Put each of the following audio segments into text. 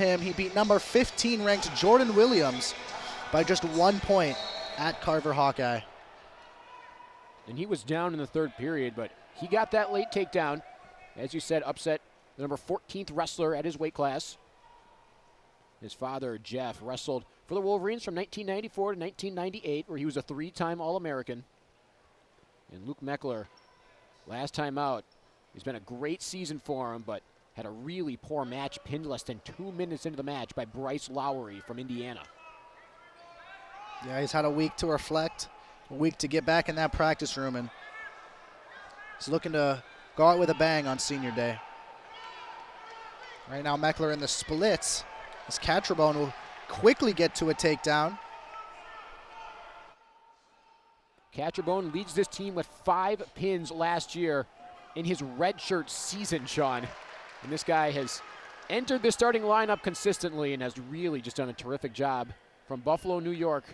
him. He beat number 15 ranked Jordan Williams by just 1 point at Carver Hawkeye. And he was down in the third period, but he got that late takedown. As you said, upset the number 14th wrestler at his weight class. His father, Jeff, wrestled for the Wolverines from 1994 to 1998, where he was a 3-time All-American. And Luke Mechler, last time out, it's been a great season for him, but had a really poor match, pinned less than 2 minutes into the match by Bryce Lowry from Indiana. Yeah, he's had a week to reflect, a week to get back in that practice room, and he's looking to go out with a bang on senior day. Right now, Mechler in the splits. As Catrabone will quickly get to a takedown. Catrabone leads this team with 5 pins last year in his redshirt season, Sean. And this guy has entered the starting lineup consistently and has really just done a terrific job. From Buffalo, New York,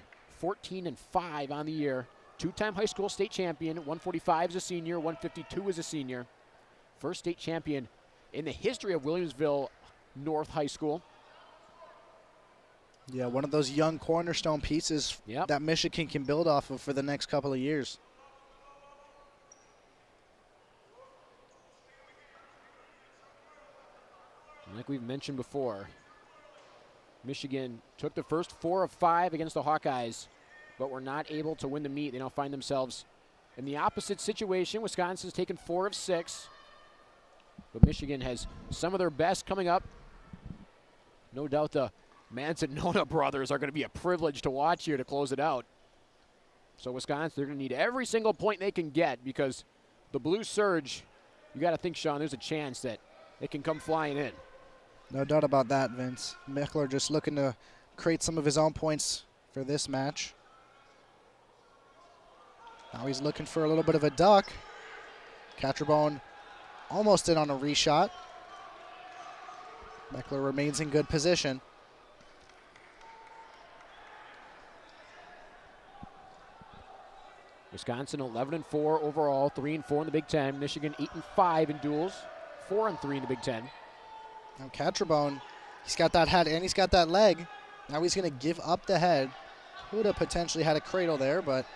14-5 on the year. 2-time high school state champion, 145 as a senior, 152 as a senior. First state champion in the history of Williamsville North High School. Yeah, one of those young cornerstone pieces that Michigan can build off of for the next couple of years. Like we've mentioned before, Michigan took the first 4 of 5 against the Hawkeyes, but were not able to win the meet. They now find themselves in the opposite situation. Wisconsin's taken 4 of 6, but Michigan has some of their best coming up. No doubt the Manzanona brothers are going to be a privilege to watch here to close it out. So Wisconsin, they're going to need every single point they can get, because the Blue Surge, you got to think, Sean, there's a chance that they can come flying in. No doubt about that, Vince. Mechler just looking to create some of his own points for this match. Now he's looking for a little bit of a duck. Catrabone almost in on a reshot. Mechler remains in good position. Wisconsin 11-4 overall, 3-4 in the Big Ten. Michigan 8-5 in duels, 4-3 in the Big Ten. Now Catrabone, he's got that head and he's got that leg. Now he's going to give up the head. Would have potentially had a cradle there, but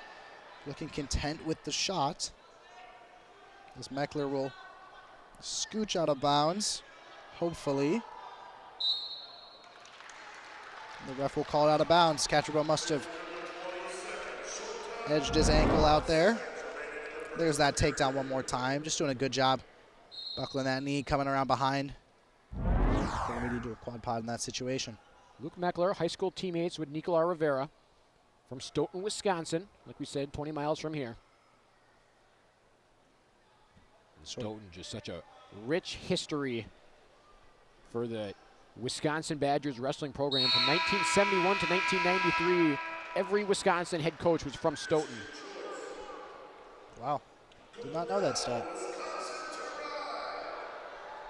looking content with the shot. As Mechler will scooch out of bounds, hopefully. The ref will call it out of bounds. Catrabone must have edged his ankle out there. There's that takedown one more time. Just doing a good job buckling that knee, coming around behind. Don't need to do a quad pod in that situation. Luke Mechler, high school teammates with Nicola Rivera from Stoughton, Wisconsin. Like we said, 20 miles from here. And Stoughton, just such a rich history for the Wisconsin Badgers wrestling program. From 1971 to 1993, every Wisconsin head coach was from Stoughton. Wow, did not know that stat.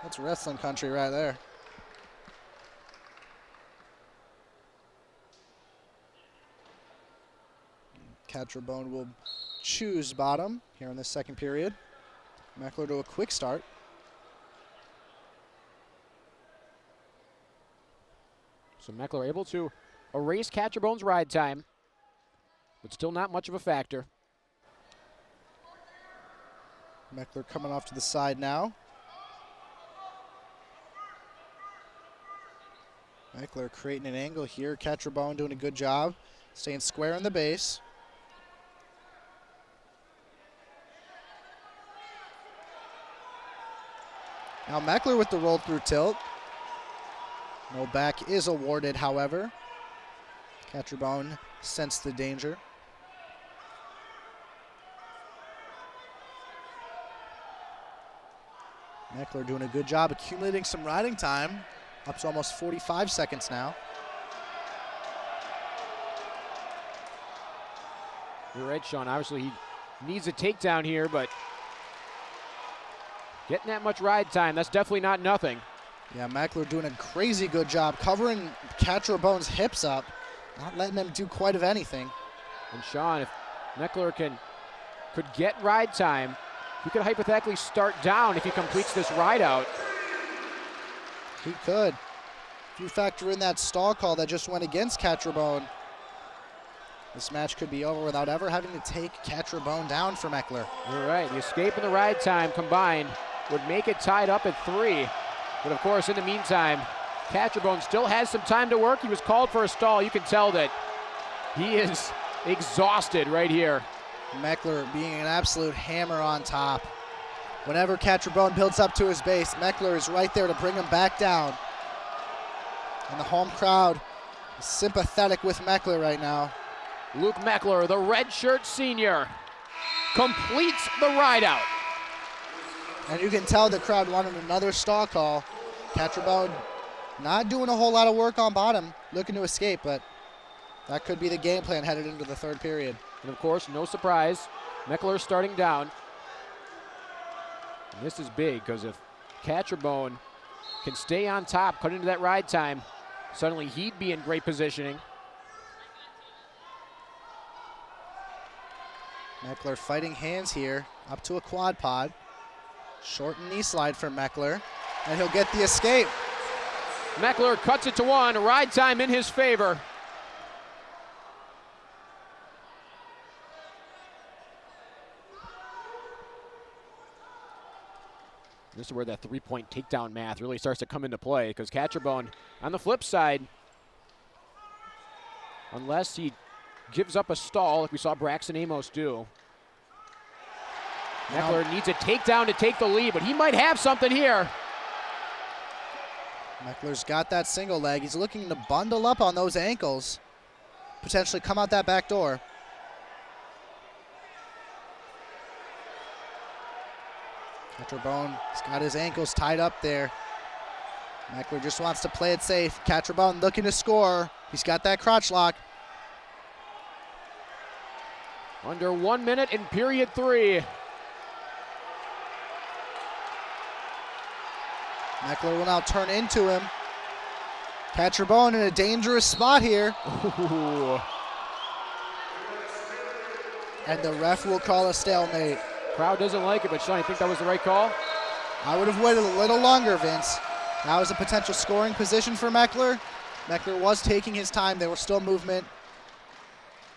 That's wrestling country right there. Catrabone will choose bottom here in the second period. Mechler to a quick start. So Mechler able to erase Catrabone's ride time, but still not much of a factor. Mechler coming off to the side now. Mechler creating an angle here. Catrabone doing a good job, staying square in the base. Now Mechler with the roll through tilt. No back is awarded, however. Catrabone sensed the danger. Mechler doing a good job accumulating some riding time. Up to almost 45 seconds now. You're right, Sean. Obviously, he needs a takedown here, but getting that much ride time, that's definitely not nothing. Yeah, Mechler doing a crazy good job covering Catrabone's hips up, not letting him do quite of anything. And Sean, if Mechler could get ride time, he could hypothetically start down if he completes this ride out. He could. If If you factor in that stall call that just went against Catrabone, this match could be over without ever having to take Catrabone down for Mechler. You're right. The escape and the ride time combined would make it tied up at 3. But of course, in the meantime, Catrabone still has some time to work. He was called for a stall. You can tell that he is exhausted right here. Mechler being an absolute hammer on top. Whenever Catrabone builds up to his base, Mechler is right there to bring him back down. And the home crowd is sympathetic with Mechler right now. Luke Mechler, the redshirt senior, completes the ride out. And you can tell the crowd wanted another stall call. Catrabone not doing a whole lot of work on bottom, looking to escape, but that could be the game plan headed into the third period. And of course, no surprise, Mechler starting down. And this is big because if Catrabone can stay on top, cut into that ride time, suddenly he'd be in great positioning. Mechler fighting hands here, up to a quad pod. Short knee slide for Mechler, and he'll get the escape. Mechler cuts it to 1, ride time in his favor. This is where that three-point takedown math really starts to come into play, because Catrabone, on the flip side, unless he gives up a stall like we saw Braxton Amos do, Mechler needs a takedown to take the lead, but he might have something here. Mechler's got that single leg. He's looking to bundle up on those ankles, potentially come out that back door. Catrabone has got his ankles tied up there. Mechler just wants to play it safe. Catrabone looking to score. He's got that crotch lock. Under 1 minute in period 3. Mechler will now turn into him. Catrabone in a dangerous spot here. Ooh. And the ref will call a stalemate. Crowd doesn't like it, but Sean, you think that was the right call? I would have waited a little longer, Vince. That was a potential scoring position for Mechler. Mechler was taking his time. There was still movement,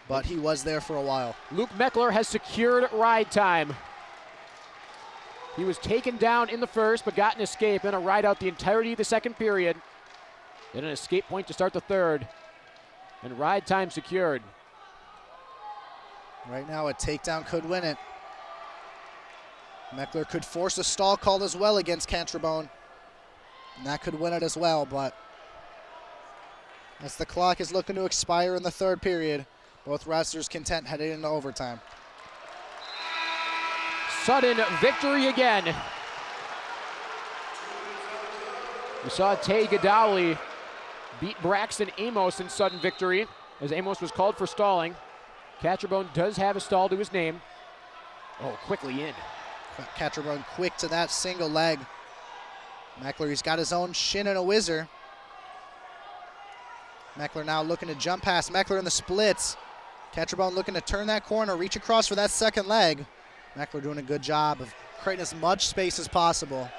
but he was there for a while. Luke Mechler has secured ride time. He was taken down in the first, but got an escape and a ride out the entirety of the second period. Then an escape point to start the third. And ride time secured. Right now, a takedown could win it. Mechler could force a stall call as well against Catrabone. And that could win it as well, but as the clock is looking to expire in the third period, both wrestlers content heading into overtime. Sudden victory again. We saw Tay Godowy beat Braxton Amos in sudden victory as Amos was called for stalling. Catrabone does have a stall to his name. Oh, quickly in. Catrabone quick to that single leg. Mechler, he's got his own shin and a whizzer. Mechler now looking to jump past. Mechler in the splits. Catrabone looking to turn that corner, reach across for that second leg. Mechler doing a good job of creating as much space as possible.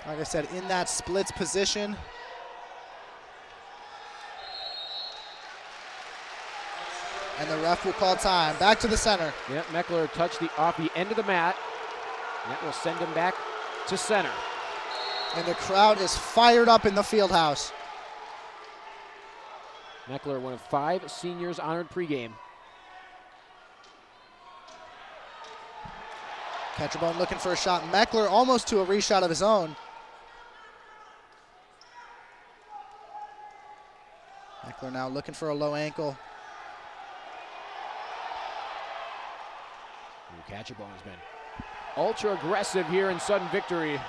Like I said, in that splits position. And the ref will call time. Back to the center. Yep, Mechler touched off the end of the mat. And that will send him back to center. And the crowd is fired up in the field house. Mechler, one of 5 seniors honored pregame. Catrabone looking for a shot. Mechler almost to a reshot of his own. Mechler now looking for a low ankle. Catrabone has been ultra aggressive here in sudden victory.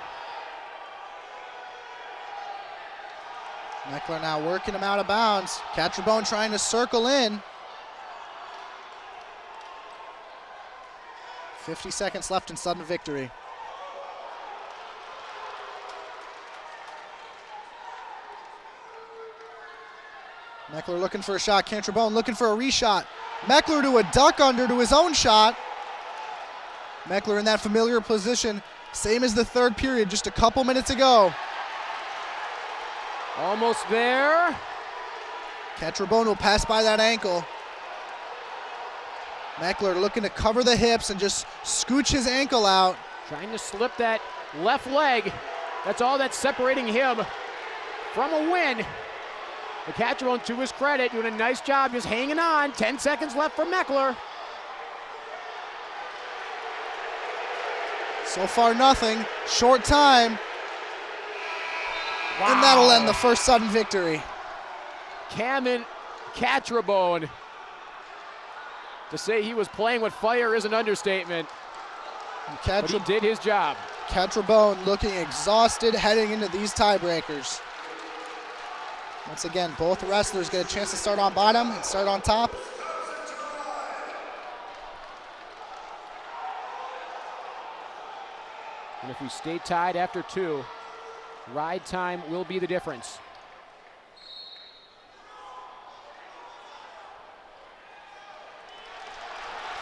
Mechler now working him out of bounds. Catrabone trying to circle in. 50 seconds left in sudden victory. Mechler looking for a shot. Catrabone looking for a reshot. Mechler to a duck under to his own shot. Mechler in that familiar position, same as the third period just a couple minutes ago. Almost there. Catrabone will pass by that ankle. Mechler looking to cover the hips and just scooch his ankle out. Trying to slip that left leg. That's all that's separating him from a win. But Catrabone, to his credit, doing a nice job just hanging on. 10 seconds left for Mechler. So far, nothing. Short time. Wow. And that'll end the first sudden victory. Catrabone. To say he was playing with fire is an understatement. But he did his job. Catrabone looking exhausted heading into these tiebreakers. Once again, both wrestlers get a chance to start on bottom and start on top. And if we stay tied after 2, ride time will be the difference.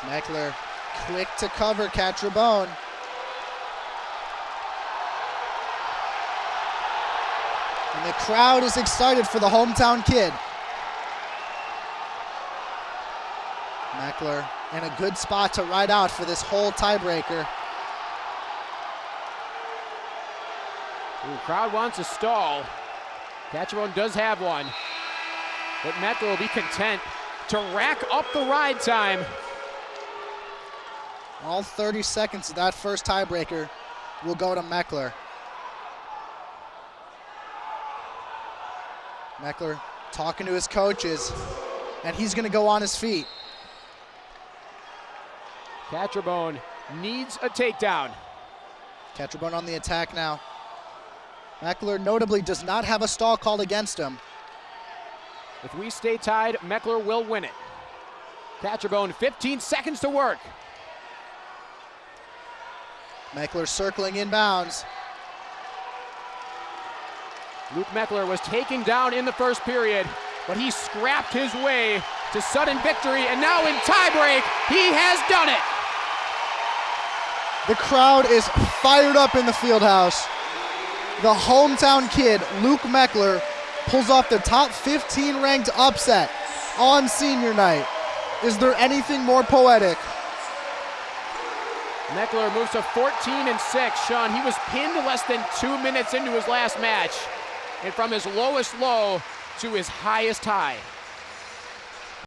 Mechler quick to cover Catrabone. And the crowd is excited for the hometown kid. Mechler in a good spot to ride out for this whole tiebreaker. The crowd wants a stall. Catrabone does have one. But Mechler will be content to rack up the ride time. All 30 seconds of that first tiebreaker will go to Mechler. Mechler talking to his coaches, and he's going to go on his feet. Catrabone needs a takedown. Catrabone on the attack now. Mechler notably does not have a stall called against him. If we stay tied, Mechler will win it. Catrabone, 15 seconds to work. Mechler circling inbounds. Luke Mechler was taken down in the first period, but he scrapped his way to sudden victory, and now in tiebreak, he has done it. The crowd is fired up in the field house. The hometown kid, Luke Mechler, pulls off the top 15 ranked upset on senior night. Is there anything more poetic? Mechler moves to 14-6. Sean, he was pinned less than 2 minutes into his last match, and from his lowest low to his highest high.